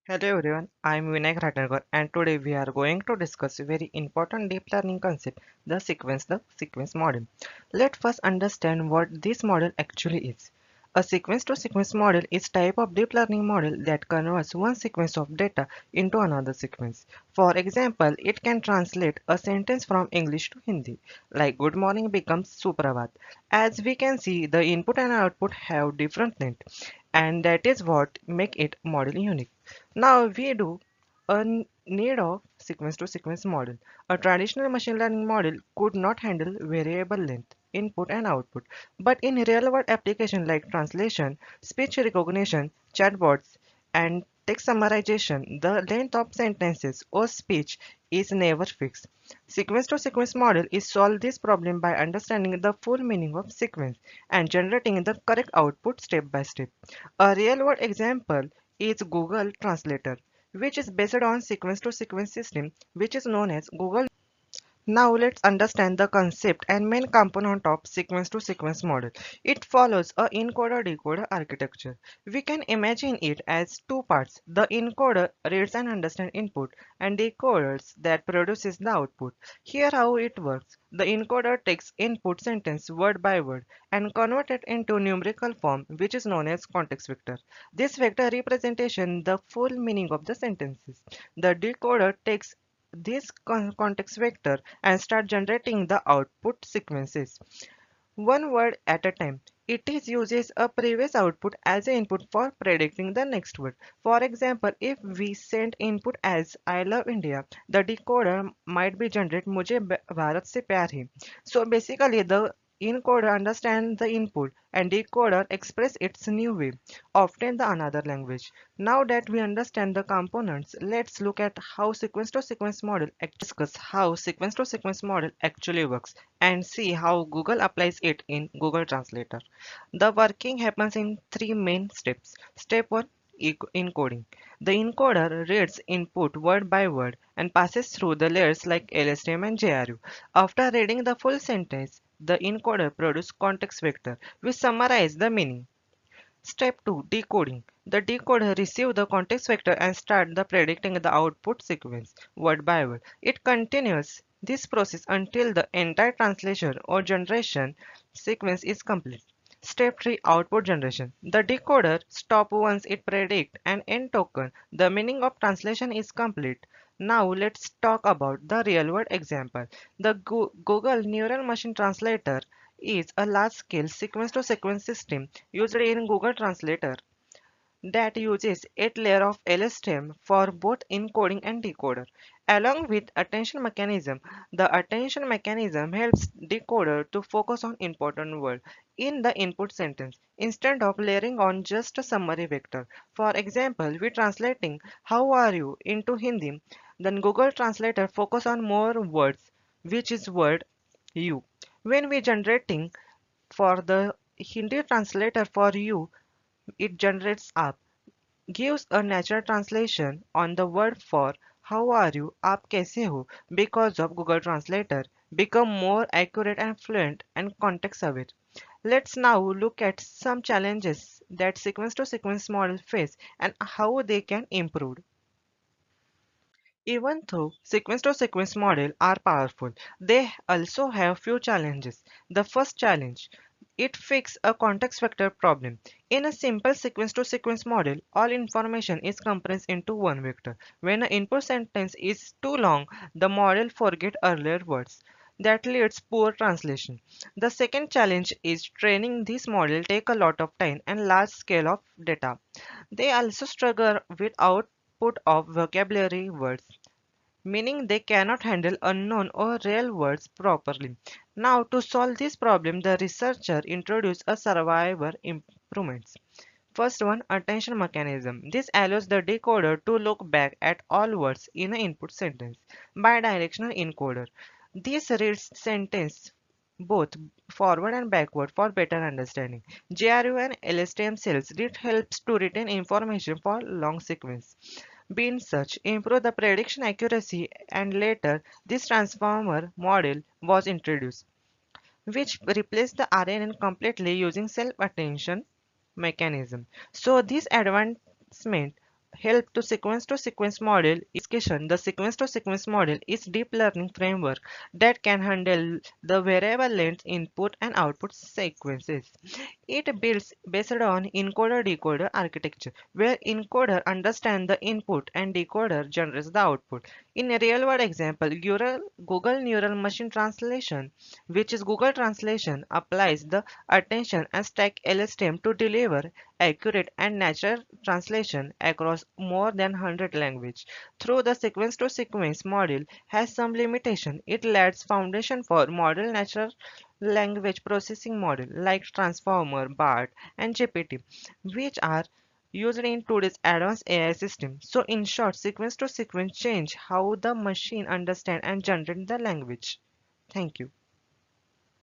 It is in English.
Hello everyone, I am Vinayak Ratnakar and today we are going to discuss a very important deep learning concept, the sequence model. Let's first understand what this model actually is. A sequence-to-sequence model is type of deep learning model that converts one sequence of data into another sequence. For example, it can translate a sentence from English to Hindi, like good morning becomes Supravat. As we can see, the input and output have different length, and that is what make it model unique. Now we do a need of sequence-to-sequence model. A traditional machine learning model could not handle variable length, input and output. But in real-world applications like translation, speech recognition, chatbots, and text summarization, the length of sentences or speech is never fixed. Sequence-to-sequence model is solve this problem by understanding the full meaning of sequence and generating the correct output step by step. A real-world example is Google Translator, which is based on sequence-to-sequence system, which is known as Google. Now let's understand the concept and main component of sequence-to-sequence model. It follows a encoder-decoder architecture. We can imagine it as two parts. The encoder reads and understands input and decoders that produces the output. Here how it works. The encoder takes input sentence word by word and convert it into numerical form, which is known as context vector. This vector representation the full meaning of the sentences. The decoder takes this context vector and start generating the output sequences one word at a time. It is uses a previous output as an input for predicting the next word. For example, if we send input as I love India, the decoder might be generate मुझे भारत से प्यार है. So basically the encoder understands the input and decoder express its new way, often the another language. Now that we understand the components, let's look at how sequence-to-sequence model discuss how sequence-to-sequence model actually works and see how Google applies it in Google Translator. The working happens in three main steps. Step 1, encoding. The encoder reads input word by word and passes through the layers like LSTM and JRU. After reading the full sentence, the encoder produces context vector which summarize the meaning. Step 2, decoding. The decoder receives the context vector and starts the predicting the output sequence word by word. It continues this process until the entire translation or generation sequence is complete. Step 3, output generation. The decoder stops once it predicts an end token. The meaning of translation is complete. Now let's talk about the real world example. The Google Neural Machine Translator is a large-scale sequence-to-sequence system used in Google Translator that uses 8 layers of LSTM for both encoding and decoder. Along with attention mechanism, the attention mechanism helps decoder to focus on important words in the input sentence instead of layering on just a summary vector. For example, we translating how are you into Hindi, then Google Translator focus on more words, which is word you. When we generating for the Hindi translator for you, it generates up, gives a natural translation on the word for how are you, आप कैसे हो, because of Google Translator, become more accurate and fluent and context aware. Let's now look at some challenges that sequence-to-sequence model face and how they can improve. Even though sequence-to-sequence models are powerful, they also have few challenges. The first challenge, it fixes a context vector problem. In a simple sequence-to-sequence model, all information is compressed into one vector. When an input sentence is too long, the model forgets earlier words. That leads poor translation. The second challenge is training this model take a lot of time and large scale of data. They also struggle with output of vocabulary words, meaning they cannot handle unknown or real words properly. Now, to solve this problem, the researcher introduced a survivor improvements. First one, attention mechanism. This allows the decoder to look back at all words in an input sentence. Bidirectional encoder. This reads sentence both forward and backward for better understanding. GRU and LSTM cells. It helps to retain information for long sequence. Bean search improved the prediction accuracy and later this transformer model was introduced, which replaced the RNN completely using self-attention mechanism. So this advancement help to sequence model is question. The sequence to sequence model is deep learning framework that can handle the variable length input and output sequences. It builds based on encoder-decoder architecture, where encoder understands the input and decoder generates the output. In a real-world example, Google Neural Machine Translation, which is Google Translation, applies the attention and stack LSTM to deliver accurate and natural translation across more than 100 languages. Through the sequence-to-sequence model has some limitation, it lays foundation for model natural language processing model like Transformer, BART, and GPT, which are used in today's advanced AI system. So in short, sequence to sequence change how the machine understand and generate the language. Thank you.